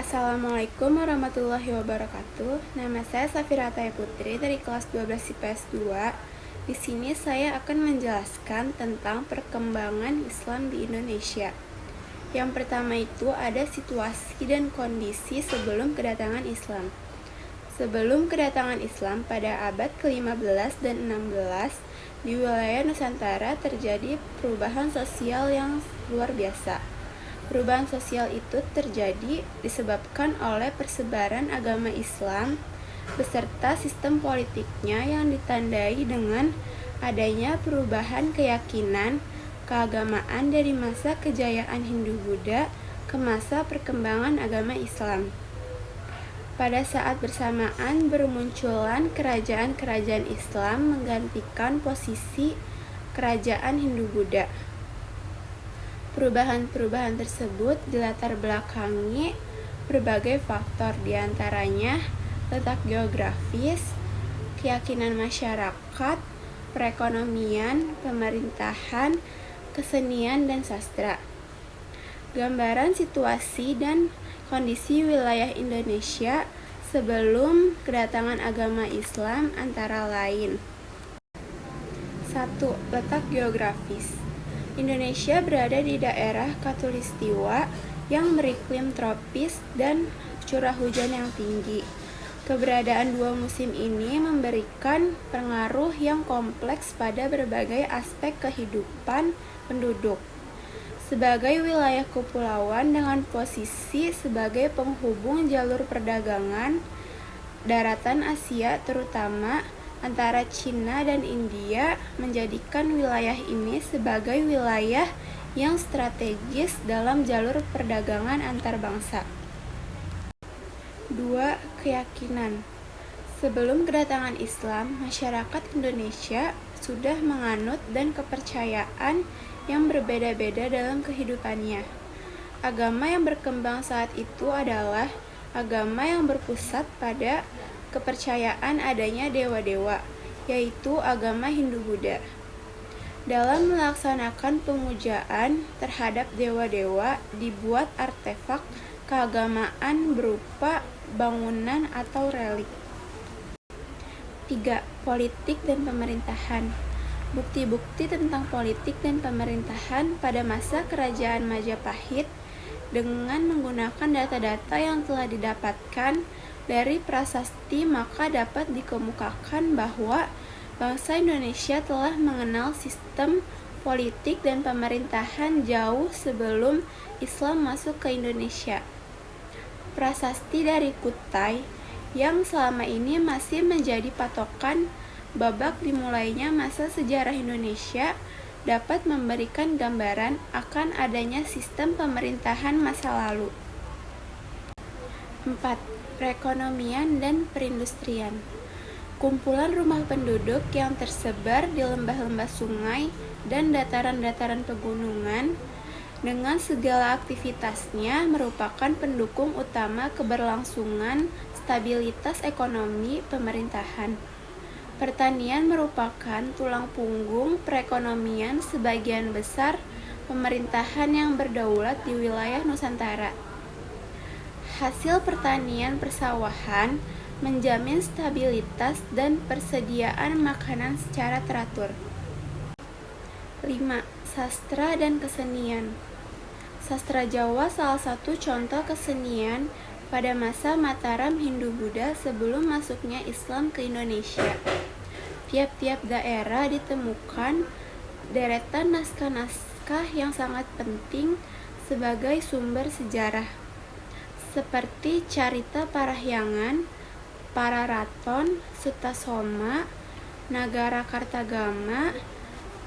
Assalamualaikum warahmatullahi wabarakatuh. Nama saya Safira Ataya Putri dari kelas 12 IPS 2. Di sini saya akan menjelaskan tentang perkembangan Islam di Indonesia. Yang pertama itu ada situasi dan kondisi sebelum kedatangan Islam. Sebelum kedatangan Islam pada abad ke-15 dan 16, di wilayah Nusantara terjadi perubahan sosial yang luar biasa. Perubahan sosial itu terjadi disebabkan oleh persebaran agama Islam beserta sistem politiknya yang ditandai dengan adanya perubahan keyakinan keagamaan dari masa kejayaan Hindu-Buddha ke masa perkembangan agama Islam. Pada saat bersamaan bermunculan kerajaan-kerajaan Islam menggantikan posisi kerajaan Hindu-Buddha. Perubahan-perubahan tersebut dilatar belakangi berbagai faktor, diantaranya letak geografis, keyakinan masyarakat, perekonomian, pemerintahan, kesenian, dan sastra. Gambaran situasi dan kondisi wilayah Indonesia sebelum kedatangan agama Islam antara lain. 1. Letak geografis. Indonesia berada di daerah khatulistiwa yang beriklim tropis dan curah hujan yang tinggi. Keberadaan dua musim ini memberikan pengaruh yang kompleks pada berbagai aspek kehidupan penduduk. Sebagai wilayah kepulauan dengan posisi sebagai penghubung jalur perdagangan daratan Asia terutama antara Cina dan India menjadikan wilayah ini sebagai wilayah yang strategis dalam jalur perdagangan antar bangsa. 2. Keyakinan. Sebelum kedatangan Islam, masyarakat Indonesia sudah menganut dan kepercayaan yang berbeda-beda dalam kehidupannya. Agama yang berkembang saat itu adalah agama yang berpusat pada kepercayaan adanya dewa-dewa, yaitu agama Hindu-Buddha. Dalam melaksanakan pemujaan terhadap dewa-dewa, dibuat artefak keagamaan berupa bangunan atau relik. 3. Politik dan pemerintahan. Bukti-bukti tentang politik dan pemerintahan pada masa Kerajaan Majapahit dengan menggunakan data-data yang telah didapatkan dari prasasti maka dapat dikemukakan bahwa bangsa Indonesia telah mengenal sistem politik dan pemerintahan jauh sebelum Islam masuk ke Indonesia. Prasasti dari Kutai yang selama ini masih menjadi patokan babak dimulainya masa sejarah Indonesia dapat memberikan gambaran akan adanya sistem pemerintahan masa lalu. 4. Perekonomian dan perindustrian. Kumpulan rumah penduduk yang tersebar di lembah-lembah sungai dan dataran-dataran pegunungan dengan segala aktivitasnya merupakan pendukung utama keberlangsungan stabilitas ekonomi pemerintahan. Pertanian merupakan tulang punggung perekonomian sebagian besar pemerintahan yang berdaulat di wilayah Nusantara. Hasil pertanian persawahan menjamin stabilitas dan persediaan makanan secara teratur. 5. Sastra dan kesenian. Sastra Jawa salah satu contoh kesenian pada masa Mataram Hindu-Buddha sebelum masuknya Islam ke Indonesia. Tiap-tiap daerah ditemukan deretan naskah-naskah yang sangat penting sebagai sumber sejarah, seperti Carita Parahyangan, Pararaton, Sutasoma, Nagara Kartagama,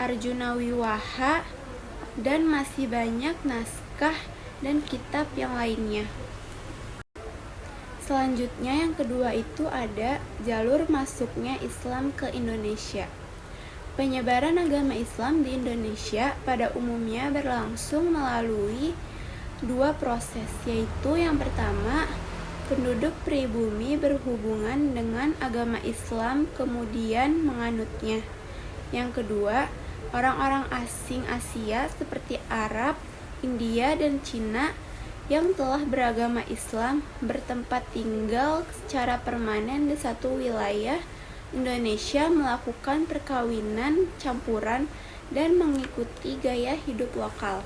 Arjuna Wiwaha, dan masih banyak naskah dan kitab yang lainnya. Selanjutnya yang kedua itu ada jalur masuknya Islam ke Indonesia. Penyebaran agama Islam di Indonesia pada umumnya berlangsung melalui dua proses, yaitu yang pertama, penduduk pribumi berhubungan dengan agama Islam kemudian menganutnya. Yang kedua, orang-orang asing Asia seperti Arab, India, dan Cina yang telah beragama Islam bertempat tinggal secara permanen di satu wilayah Indonesia melakukan perkawinan campuran dan mengikuti gaya hidup lokal.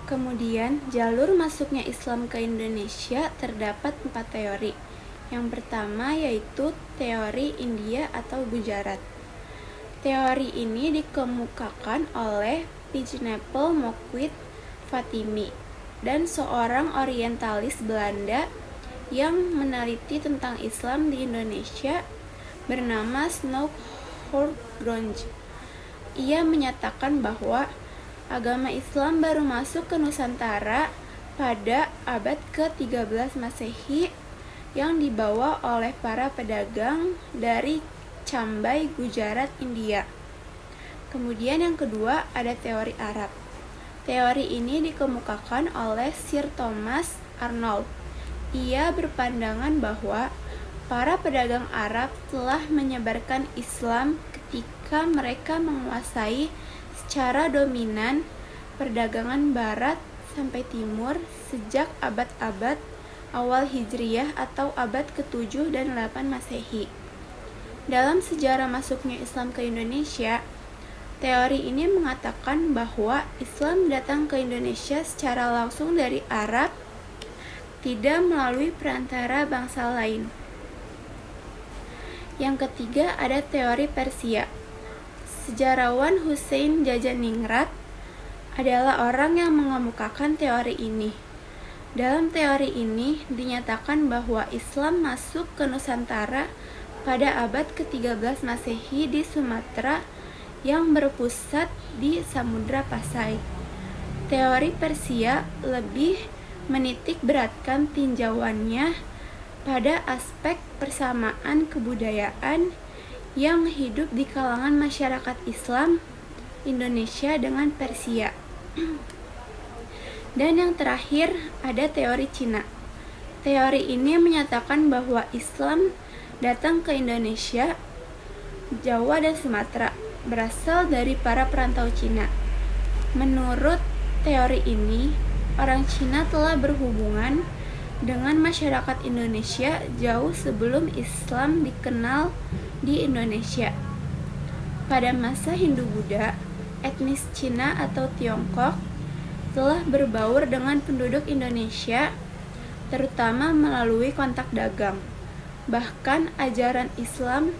Kemudian, jalur masuknya Islam ke Indonesia terdapat 4 teori. Yang pertama yaitu teori India atau Gujarat. Teori ini dikemukakan oleh Pineapple Moquit Fatimi dan seorang orientalis Belanda yang meneliti tentang Islam di Indonesia bernama Snow Grounge. Ia menyatakan bahwa agama Islam baru masuk ke Nusantara pada abad ke-13 Masehi yang dibawa oleh para pedagang dari Cambai, Gujarat, India. Kemudian yang kedua ada teori Arab. Teori ini dikemukakan oleh Sir Thomas Arnold. Ia berpandangan bahwa para pedagang Arab telah menyebarkan Islam ketika mereka menguasai secara dominan perdagangan barat sampai timur sejak abad-abad awal Hijriyah atau abad ke-7 dan 8 Masehi. Dalam sejarah masuknya Islam ke Indonesia, teori ini mengatakan bahwa Islam datang ke Indonesia secara langsung dari Arab, tidak melalui perantara bangsa lain. Yang ketiga ada teori Persia. Sejarawan Hussein Jajaningrat adalah orang yang mengemukakan teori ini. Dalam teori ini dinyatakan bahwa Islam masuk ke Nusantara pada abad ke-13 Masehi di Sumatera yang berpusat di Samudra Pasai. Teori Persia lebih menitik beratkan tinjauannya pada aspek persamaan kebudayaan yang hidup di kalangan masyarakat Islam Indonesia dengan Persia. Dan yang terakhir ada teori Cina. Teori ini menyatakan bahwa Islam datang ke Indonesia, Jawa dan Sumatera berasal dari para perantau Cina. Menurut teori ini, orang Cina telah berhubungan dengan masyarakat Indonesia jauh sebelum Islam dikenal di Indonesia. Pada masa Hindu-Buddha, etnis Cina atau Tiongkok telah berbaur dengan penduduk Indonesia, terutama melalui kontak dagang. Bahkan ajaran Islam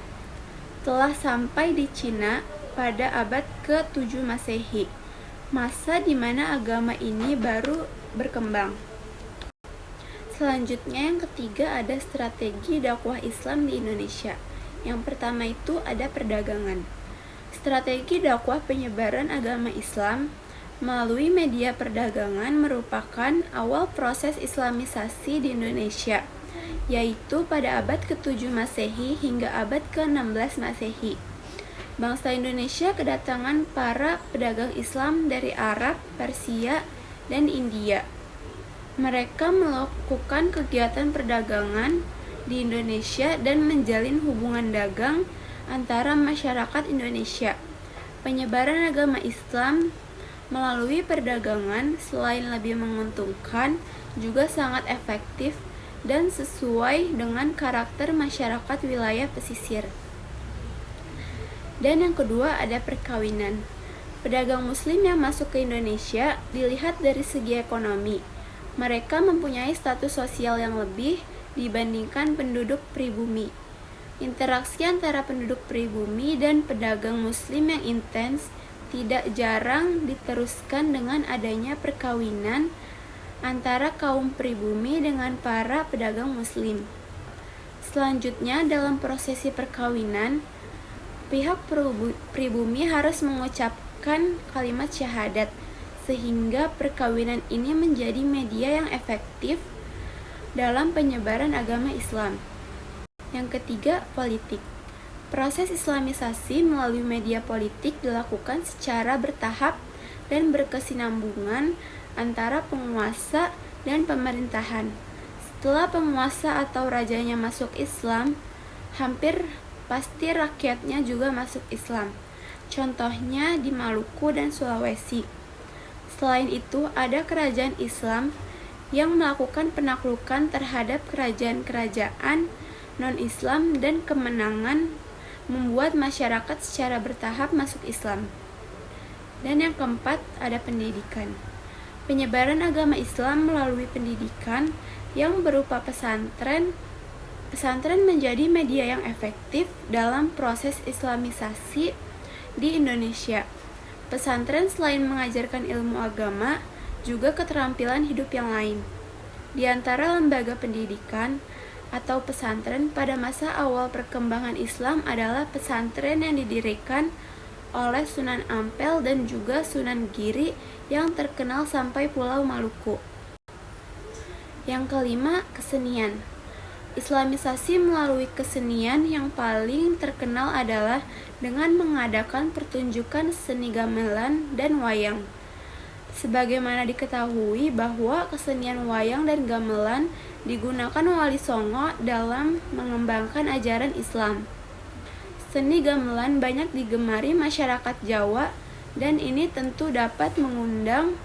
telah sampai di Cina pada abad ke-7 Masehi, masa di mana agama ini baru berkembang. Selanjutnya yang ketiga ada strategi dakwah Islam di Indonesia. Yang pertama itu ada perdagangan. Strategi dakwah penyebaran agama Islam melalui media perdagangan merupakan awal proses Islamisasi di Indonesia, yaitu pada abad ke-7 Masehi hingga abad ke-16 Masehi. Bangsa Indonesia kedatangan para pedagang Islam dari Arab, Persia, dan India. Mereka melakukan kegiatan perdagangan di Indonesia dan menjalin hubungan dagang antara masyarakat Indonesia. Penyebaran agama Islam melalui perdagangan selain lebih menguntungkan, juga sangat efektif dan sesuai dengan karakter masyarakat wilayah pesisir. Dan yang kedua ada perkawinan. Pedagang muslim yang masuk ke Indonesia dilihat dari segi ekonomi. Mereka mempunyai status sosial yang lebih dibandingkan penduduk pribumi. Interaksi antara penduduk pribumi dan pedagang muslim yang intens tidak jarang diteruskan dengan adanya perkawinan antara kaum pribumi dengan para pedagang muslim. Selanjutnya dalam prosesi perkawinan, pihak pribumi harus mengucapkan kalimat syahadat sehingga perkawinan ini menjadi media yang efektif dalam penyebaran agama Islam. Yang ketiga, politik. Proses Islamisasi melalui media politik dilakukan secara bertahap dan berkesinambungan antara penguasa dan pemerintahan. Setelah penguasa atau rajanya masuk Islam, hampir pasti rakyatnya juga masuk Islam. Contohnya di Maluku dan Sulawesi. Selain itu, ada kerajaan Islam yang melakukan penaklukan terhadap kerajaan-kerajaan non-Islam dan kemenangan membuat masyarakat secara bertahap masuk Islam. Dan yang keempat, ada pendidikan. Penyebaran agama Islam melalui pendidikan yang berupa pesantren. Pesantren menjadi media yang efektif dalam proses islamisasi di Indonesia. Pesantren selain mengajarkan ilmu agama, juga keterampilan hidup yang lain. Di antara lembaga pendidikan atau pesantren pada masa awal perkembangan Islam adalah pesantren yang didirikan oleh Sunan Ampel dan juga Sunan Giri yang terkenal sampai Pulau Maluku. Yang kelima, kesenian. Islamisasi melalui kesenian yang paling terkenal adalah dengan mengadakan pertunjukan seni gamelan dan wayang. Sebagaimana diketahui bahwa kesenian wayang dan gamelan digunakan Wali Songo dalam mengembangkan ajaran Islam. Seni gamelan banyak digemari masyarakat Jawa dan ini tentu dapat mengundang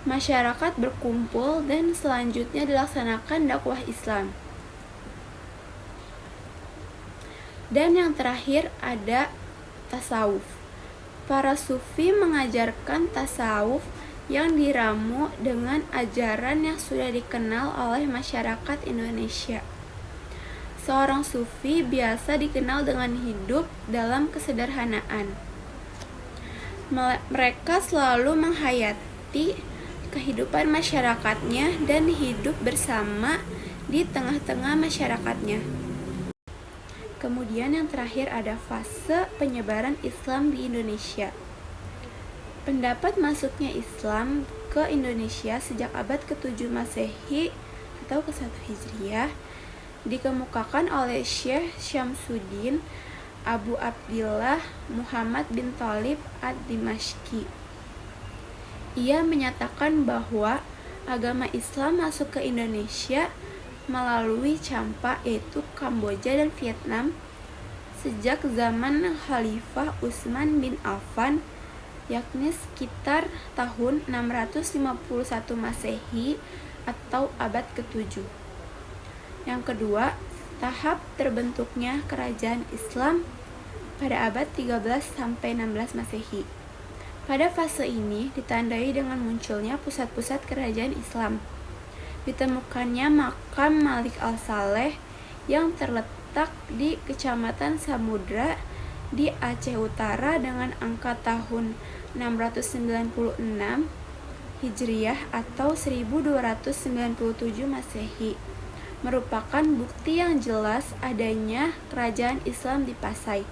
masyarakat berkumpul dan selanjutnya dilaksanakan dakwah Islam. Dan yang terakhir ada tasawuf. Para sufi mengajarkan tasawuf yang diramu dengan ajaran yang sudah dikenal oleh masyarakat Indonesia. Seorang sufi biasa dikenal dengan hidup dalam kesederhanaan. Mereka selalu menghayati kehidupan masyarakatnya dan hidup bersama di tengah-tengah masyarakatnya. Kemudian yang terakhir ada fase penyebaran Islam di Indonesia. Pendapat masuknya Islam ke Indonesia sejak abad ke-7 Masehi atau ke-1 Hijriah dikemukakan oleh Syekh Syamsuddin Abu Abdillah Muhammad bin Thalib ad-Dimashqi. Ia menyatakan bahwa agama Islam masuk ke Indonesia melalui Champa, yaitu Kamboja dan Vietnam, sejak zaman Khalifah Utsman bin Affan, yakni sekitar tahun 651 Masehi atau abad ke-7. Yang kedua, tahap terbentuknya kerajaan Islam pada abad 13 sampai 16 Masehi. Pada fase ini ditandai dengan munculnya pusat-pusat kerajaan Islam. Ditemukannya makam Malik al-Saleh yang terletak di Kecamatan Samudra di Aceh Utara dengan angka tahun 696 Hijriah atau 1297 Masehi, merupakan bukti yang jelas adanya kerajaan Islam di Pasai.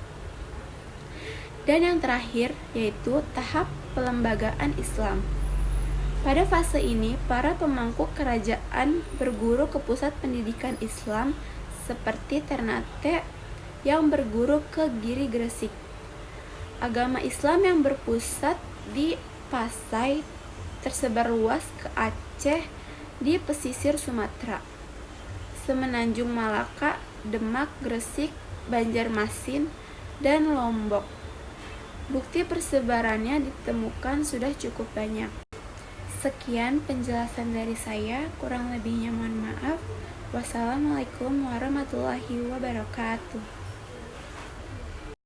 Dan yang terakhir yaitu tahap pelembagaan Islam. Pada fase ini, para pemangku kerajaan berguru ke pusat pendidikan Islam seperti Ternate yang berguru ke Giri Gresik. Agama Islam yang berpusat di Pasai tersebar luas ke Aceh di pesisir Sumatera, Semenanjung Malaka, Demak, Gresik, Banjarmasin, dan Lombok. Bukti persebarannya ditemukan sudah cukup banyak. Sekian penjelasan dari saya, kurang lebihnya mohon maaf. Wassalamualaikum warahmatullahi wabarakatuh.